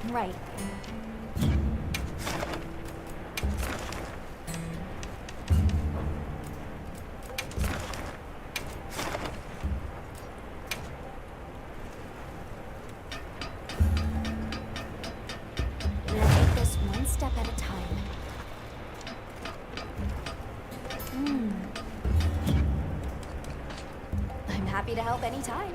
Right. We'll take this one step at a time. I'm happy to help anytime.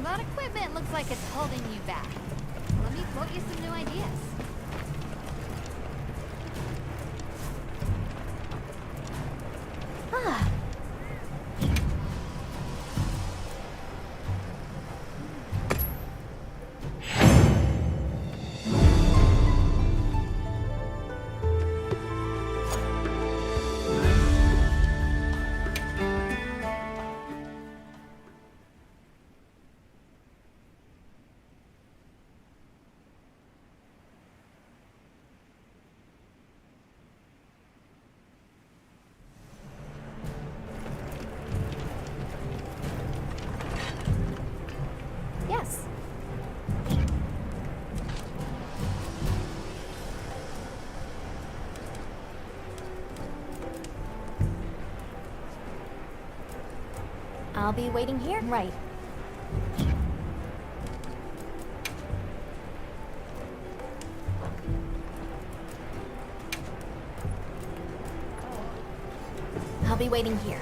That equipment looks like it's holding you back. Let me quote you some new ideas. Ah. Yes. I'll be waiting here. Right. I'll be waiting here.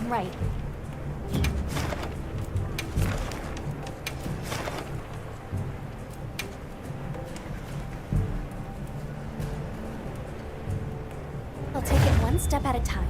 Right. I'll take it one step at a time.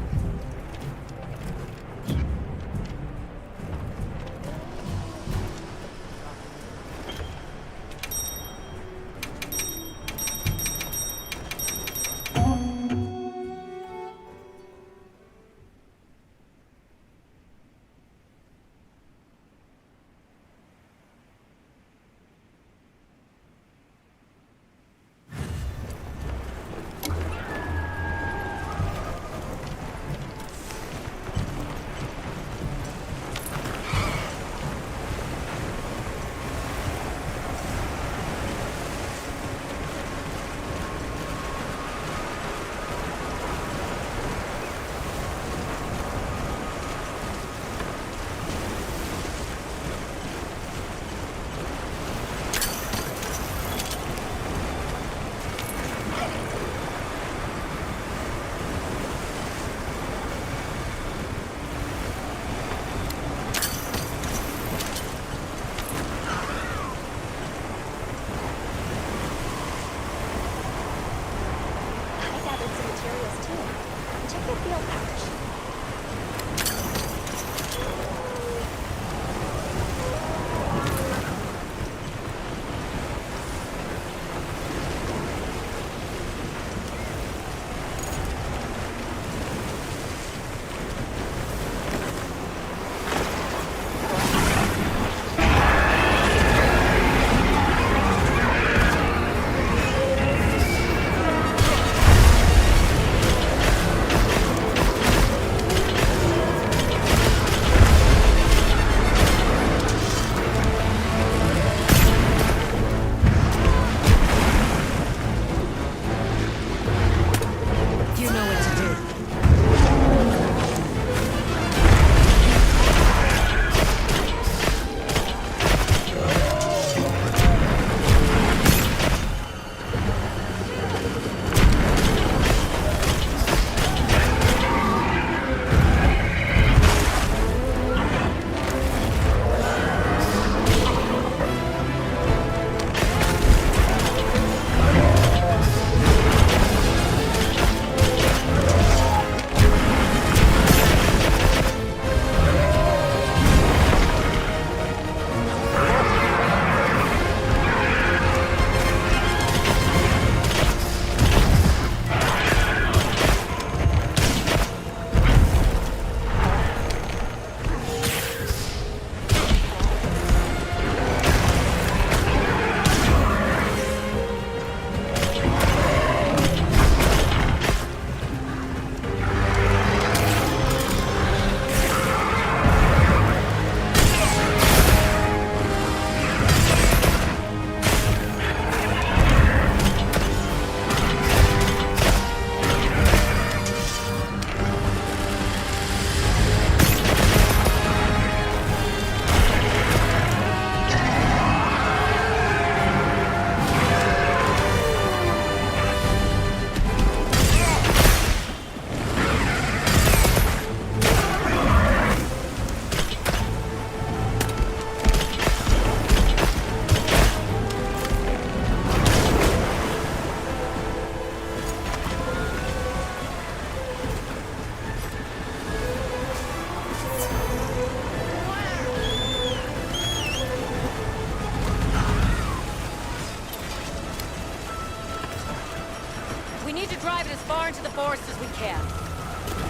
the forest as we can.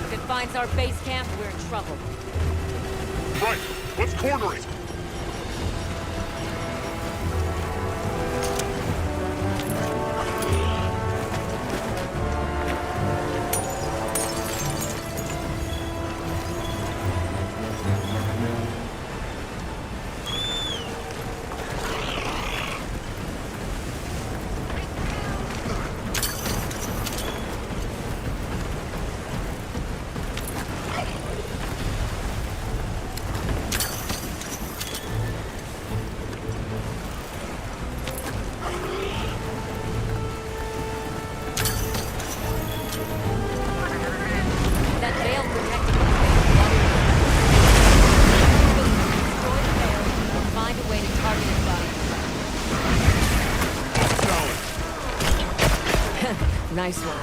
If it finds our base camp, we're in trouble. Right, let's corner it. That veil protected us. Destroy the veil, or find a way to target its body. Nice one.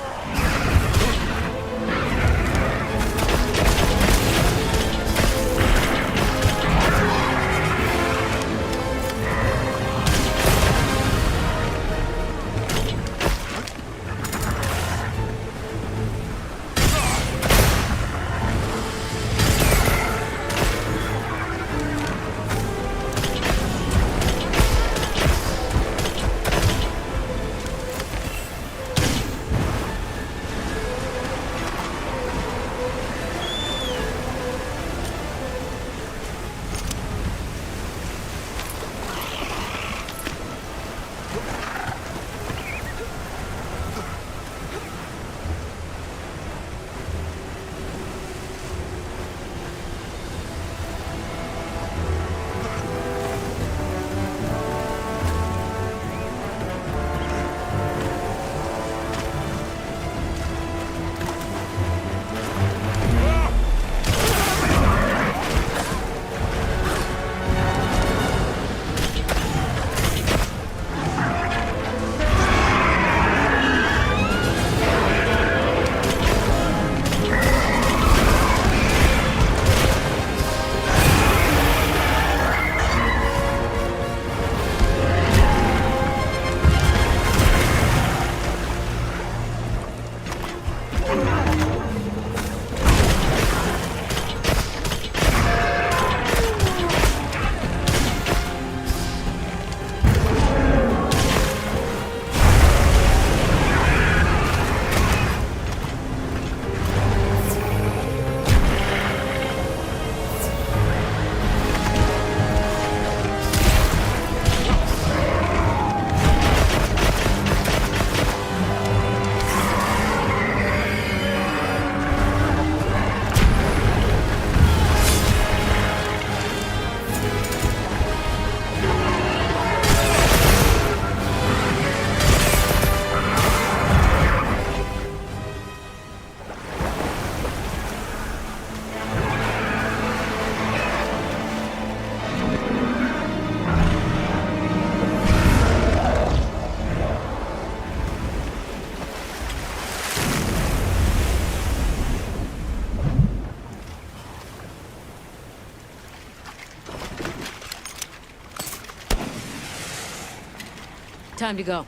Time to go.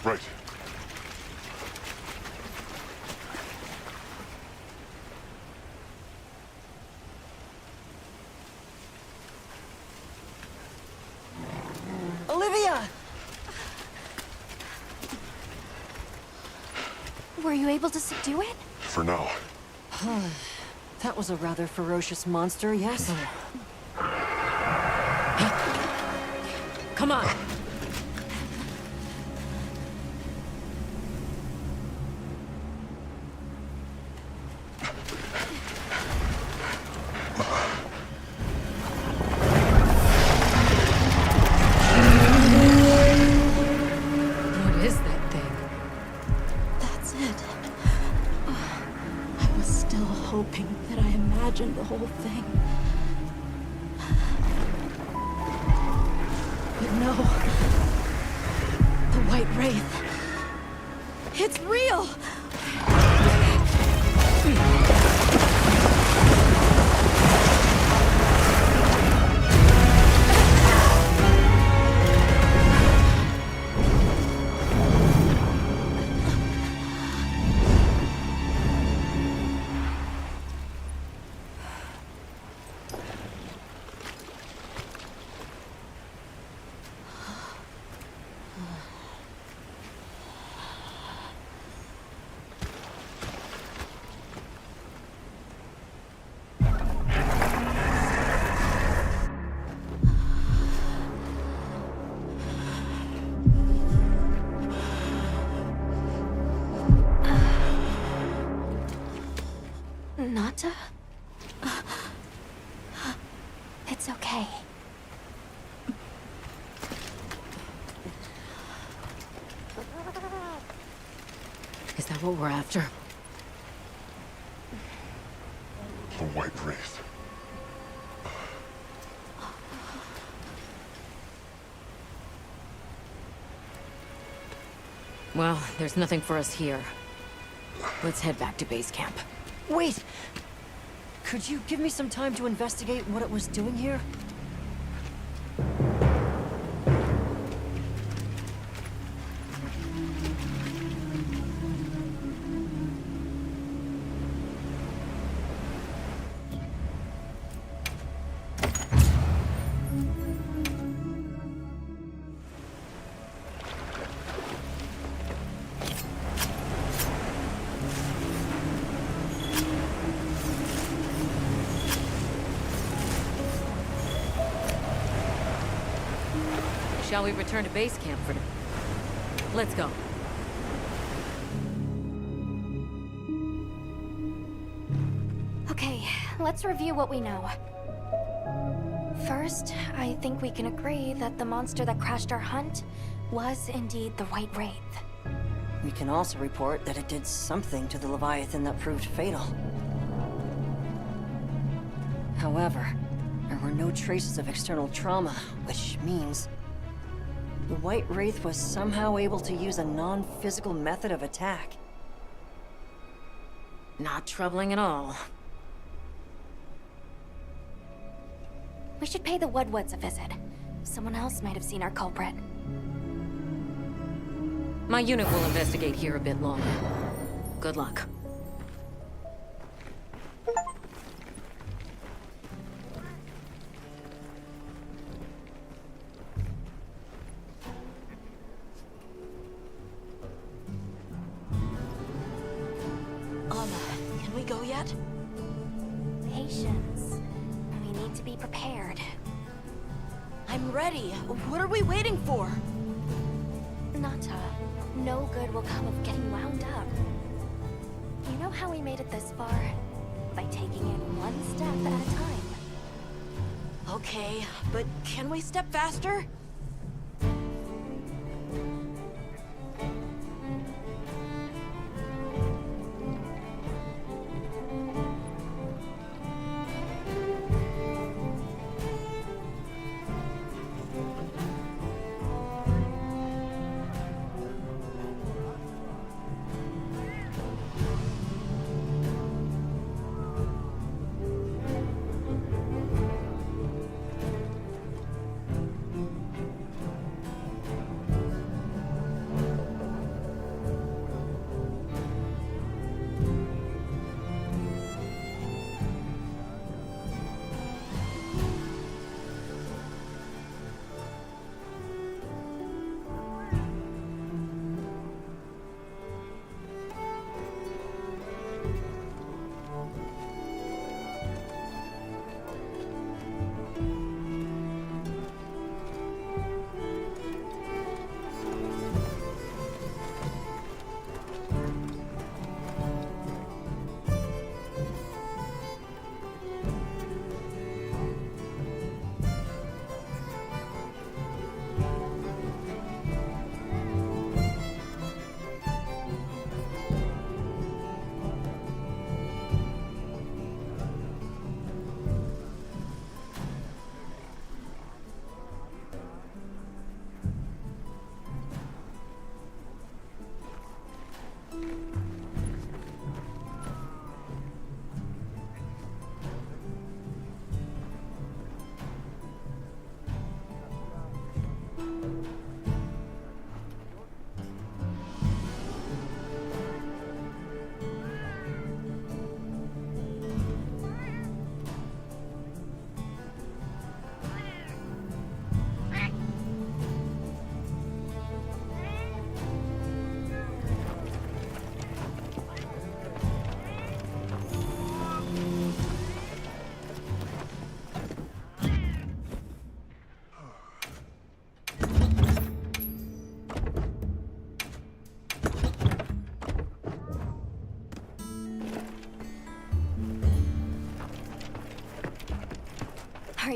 Right. Olivia! Were you able to subdue it? For now. That was a rather ferocious monster, yes? Come on. What is that thing? That's it. I was still hoping that I imagined the whole thing. But no. The White Wraith. It's real! It's okay. Is that what we're after? The White Wraith. Well, there's nothing for us here. Let's head back to base camp. Wait! Could you give me some time to investigate what it was doing here? Shall we return to base camp for now? Let's go. Okay, let's review what we know. First, I think we can agree that the monster that crashed our hunt was indeed the White Wraith. We can also report that it did something to the Leviathan that proved fatal. However, there were no traces of external trauma, which means the White Wraith was somehow able to use a non-physical method of attack. Not troubling at all. We should pay the Woodwoods a visit. Someone else might have seen our culprit. My unit will investigate here a bit longer. Good luck. Can we go yet? Patience. We need to be prepared. I'm ready. What are we waiting for? Nata, no good will come of getting wound up. You know how we made it this far? By taking it one step at a time. Okay, but can we step faster?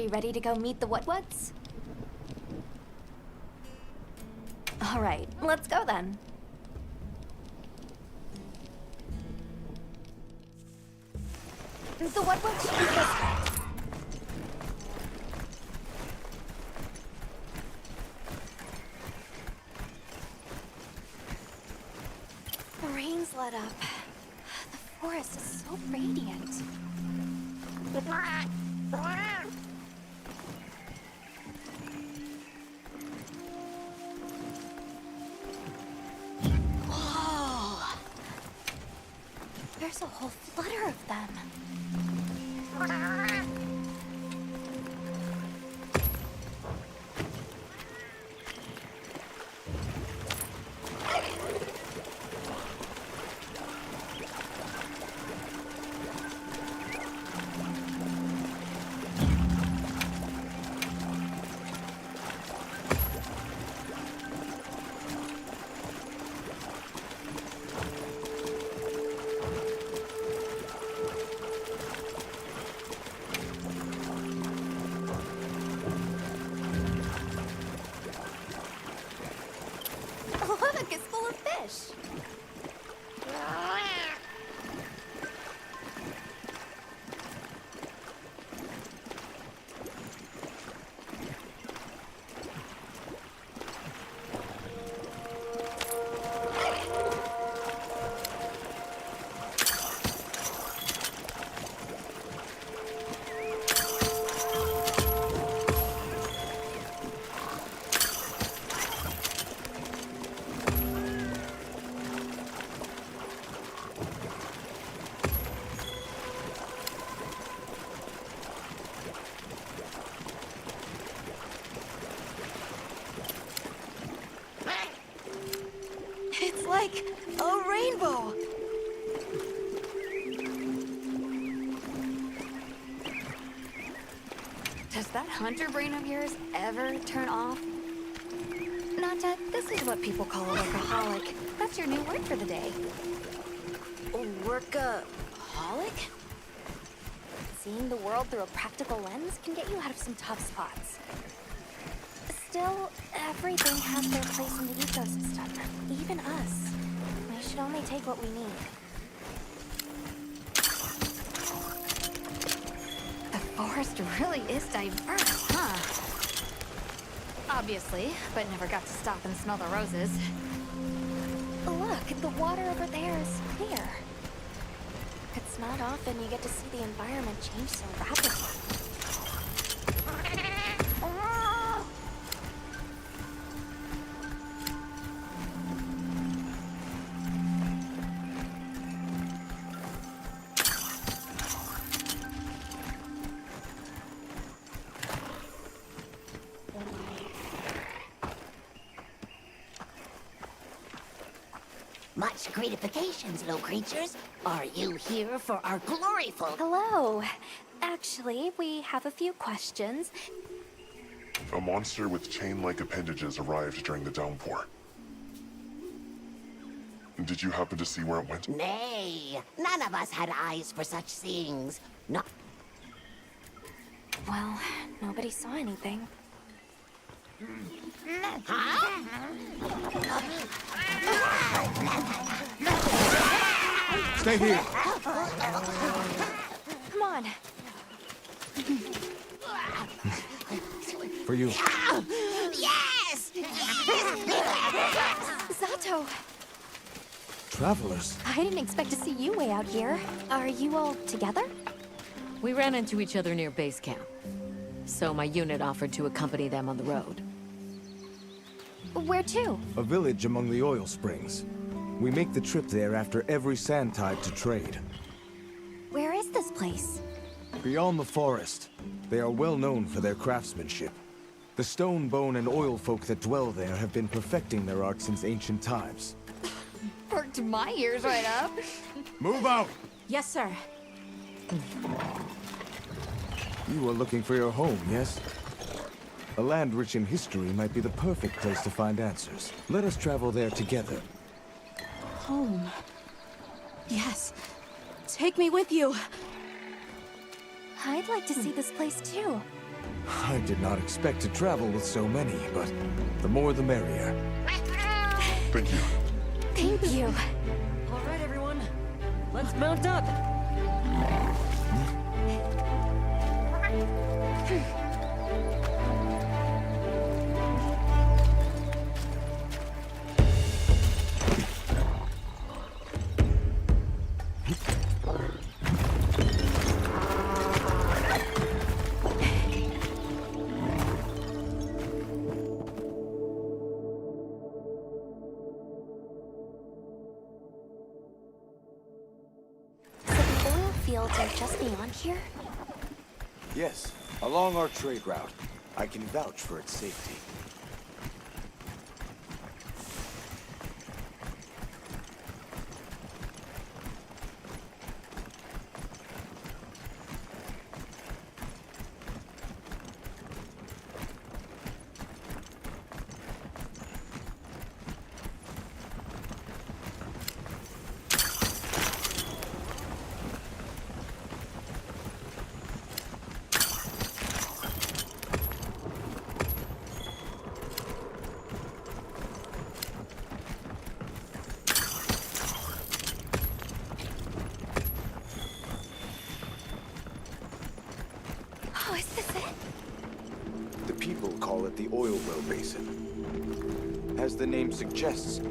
we ready to go meet the what's? All right, let's go then. The what is this way. The rain's let up. The forest is so radiant. Whoa! There's a whole flutter of them. Look, it's full of fish. It's like a rainbow. Does that hunter brain of yours ever turn off? Nata, this is what people call a workaholic. That's your new word for the day. A workaholic? Seeing the world through a practical lens can get you out of some tough spots. Still, everything has their place in the ecosystem. Even us. We should only take what we need. The forest really is diverse, huh? Obviously, but never got to stop and smell the roses. Look, the water over there is clear. It's not often you get to see the environment change so rapidly. Much gratifications, little creatures. Are you here for our gloryful... Hello. Actually, we have a few questions. A monster with chain-like appendages arrived during the downpour. Did you happen to see where it went? Nay, none of us had eyes for such things. Not... Well, nobody saw anything. Huh? Stay here. Come on. For you. Yes! Zato! Travelers. I didn't expect to see you way out here. Are you all together? We ran into each other near base camp. So my unit offered to accompany them on the road. Where to? A village among the oil springs. We make the trip there after every sand tide to trade. Where is this place? Beyond the forest, they are well known for their craftsmanship. The stone, bone, and oil folk that dwell there have been perfecting their art since ancient times. Perked my ears right up. Move out! Yes, sir. You are looking for your home, yes? A land rich in history might be the perfect place to find answers. Let us travel there together. Home. Yes. Take me with you. I'd like to see this place too. I did not expect to travel with so many, but the more the merrier. Thank you. Thank you. All right, everyone. Let's mount up. So the oil fields are just beyond here? Yes, along our trade route. I can vouch for its safety. Oh, is this it? The people call it the oil well basin. As the name suggests,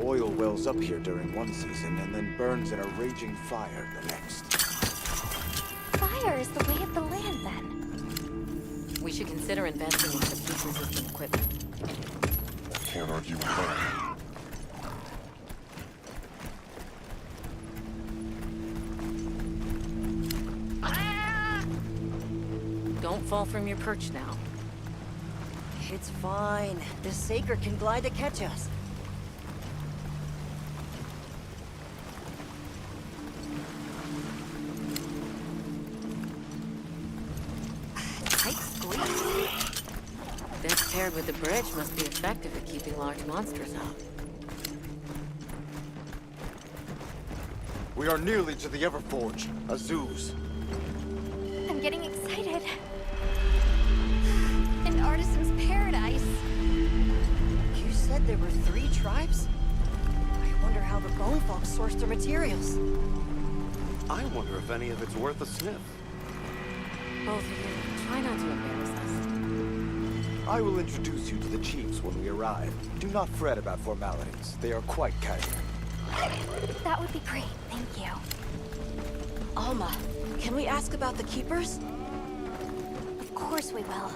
oil wells up here during one season and then burns in a raging fire the next. Fire is the way of the land, then. We should consider investing in some heat-resistant equipment. Can't argue with that. Don't fall from your perch now. It's fine. This Saker can glide to catch us. Tight squeeze. This paired with the bridge must be effective at keeping large monsters out. We are nearly to the Everforge, Azuz. I'm getting excited. An artisan's paradise. You said there were 3 tribes? I wonder how the bone folk source their materials. I wonder if any of it's worth a sniff. Both of you, try not to embarrass us. I will introduce you to the chiefs when we arrive. Do not fret about formalities. They are quite casual. That would be great, thank you. Alma, can we ask about the keepers? Of course we will.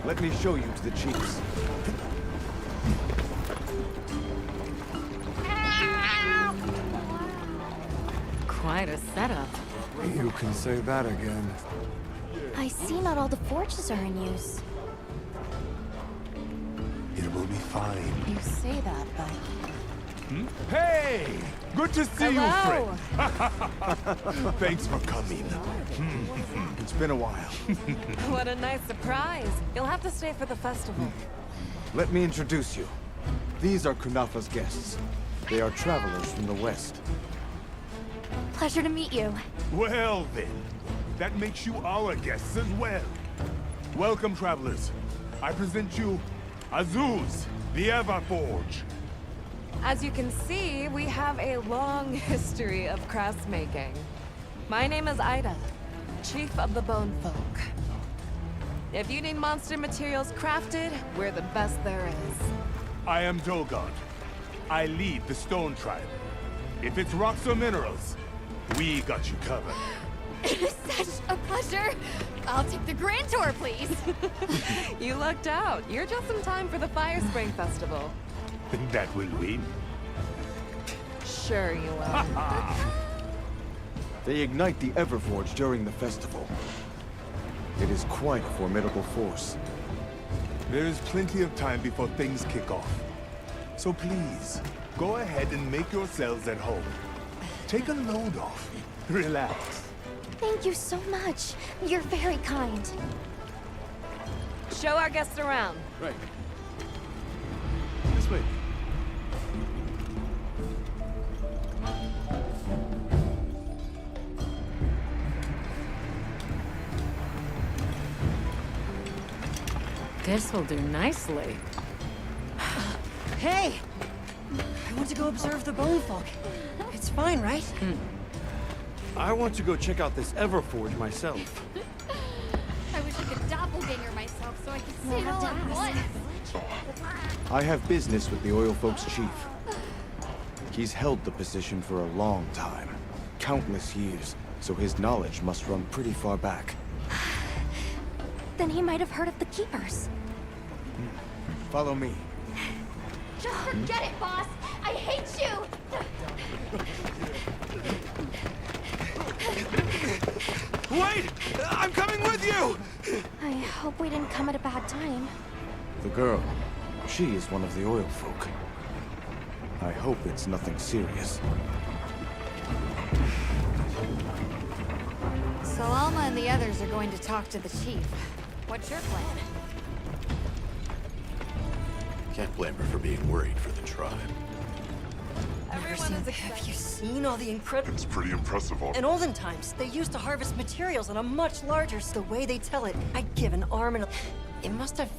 Let me show you to the chiefs. Quite a setup. You can say that again. I see not all the forges are in use. It will be fine. You say that, but... Hey! Good to see Hello. you, friend. Thanks for coming. It's been a while. What a nice surprise. You'll have to stay for the festival. Let me introduce you. These are Kunafa's guests. They are travelers from the west. Pleasure to meet you. Well then, that makes you our guests as well. Welcome, travelers. I present you Azuz, the Everforge. As you can see, we have a long history of craftsmaking. My name is Ida, Chief of the Bone Folk. If you need monster materials crafted, we're the best there is. I am Dolgod. I lead the Stone Tribe. If it's rocks or minerals, we got you covered. It is such a pleasure. I'll take the grand tour, please. You lucked out. You're just in time for the Fire Spring Festival. That will win. Sure you will. They ignite the Everforge during the festival. It is quite a formidable force. There is plenty of time before things kick off. So please, go ahead and make yourselves at home. Take a load off. Relax. Thank you so much. You're very kind. Show our guests around. Right. This way. This will do nicely. Hey! I want to go observe the bone folk. It's fine, right? I want to go check out this Everforge myself. I wish I could doppelganger myself so I could see it all at once. I have business with the oil folks' chief. He's held the position for a long time. Countless years, so his knowledge must run pretty far back. Then he might have heard of the Keepers. Follow me. Just forget it, boss. I hate you. Wait! I'm coming with you! I hope we didn't come at a bad time. The girl, she is one of the oil folk. I hope it's nothing serious. So Alma and the others are going to talk to the chief. What's your plan? Can't blame her for being worried for the tribe. Everyone is Have you seen all the incredible... It's pretty impressive, all. In olden times, they used to harvest materials on a much larger... The way they tell it, I'd give an arm and a... It must have...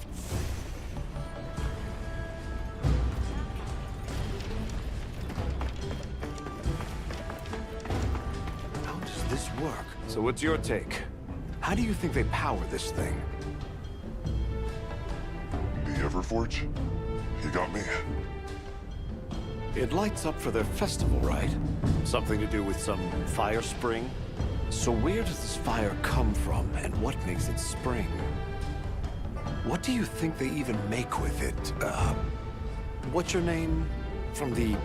How does this work? So what's your take? How do you think they power this thing? The Everforge? You got me. It lights up for their festival, right? Something to do with some fire spring? So where does this fire come from, and what makes it spring? What do you think they even make with it? What's your name? From the,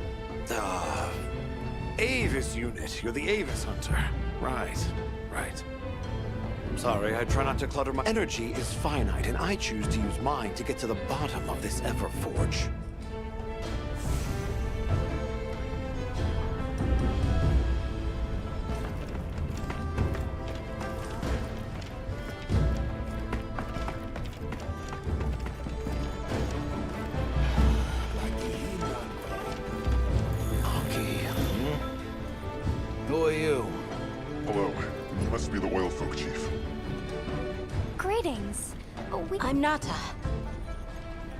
Avis unit. You're the Avis hunter. Right, right. Sorry, I try not to clutter my... Energy is finite, and I choose to use mine to get to the bottom of this Everforge. Who are you? Hello. You must be the oil folk chief. Greetings. I'm Nata.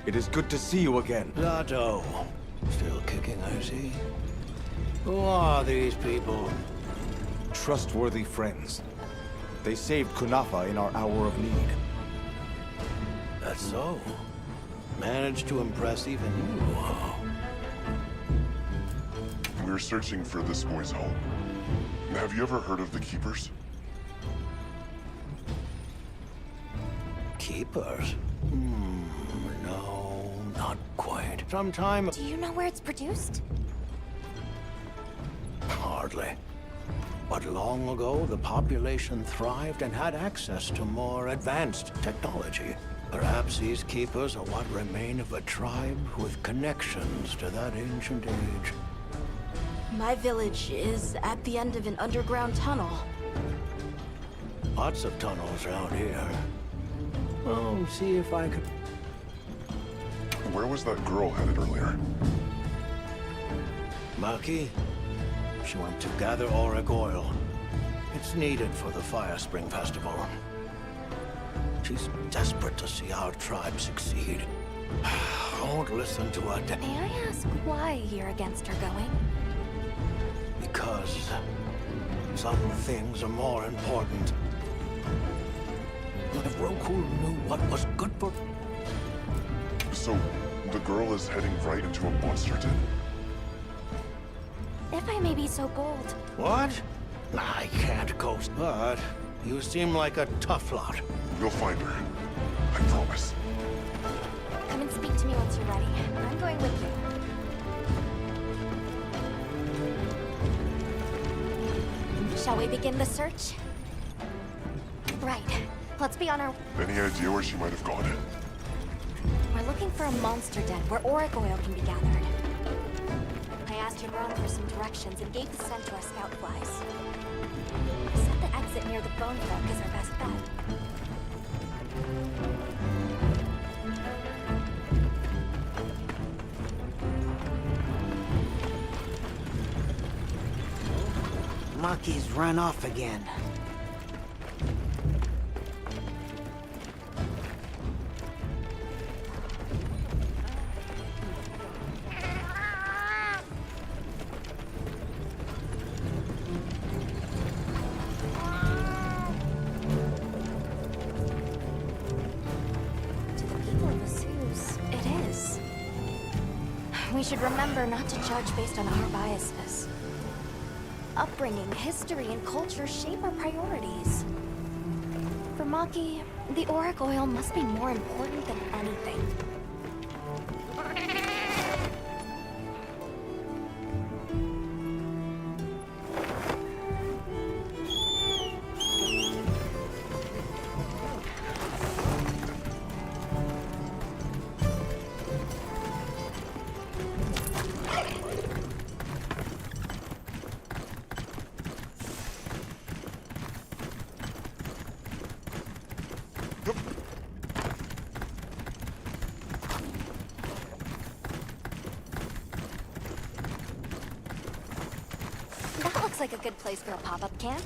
It is good to see you again. Zato. Still kicking, I see. Who are these people? Trustworthy friends. They saved Kunafa in our hour of need. That's so. Managed to impress even you. We're searching for this boy's home. Have you ever heard of the Keepers? Keepers? No, not quite. Sometime... Do you know where it's produced? Hardly. But long ago, the population thrived and had access to more advanced technology. Perhaps these keepers are what remain of a tribe with connections to that ancient age. My village is at the end of an underground tunnel. Lots of tunnels out here. Oh, see if I could... Where was that girl headed earlier? Maki? She went to gather auric oil. It's needed for the Fire Spring Festival. She's desperate to see our tribe succeed. Don't listen to her. May I ask why you're against her going? Because some things are more important. If Roku knew what was good for... So, the girl is heading right into a monster den? If I may be so bold. What? I can't coast, but you seem like a tough lot. We'll find her. I promise. Come and speak to me once you're ready. I'm going with you. Shall we begin the search? Right. Let's be on our... Any idea where she might have gone? We're looking for a monster den where auric oil can be gathered. I asked your Ron for some directions and gave the scent to our scout flies. I said the exit near the bone folk is our best bet. Maki's run off again. To the people of Azus, it is. We should remember not to judge based on our biases. Upbringing, history, and culture shape our priorities. For Maki, the auric oil must be more important than anything. That looks like a good place for a pop-up camp.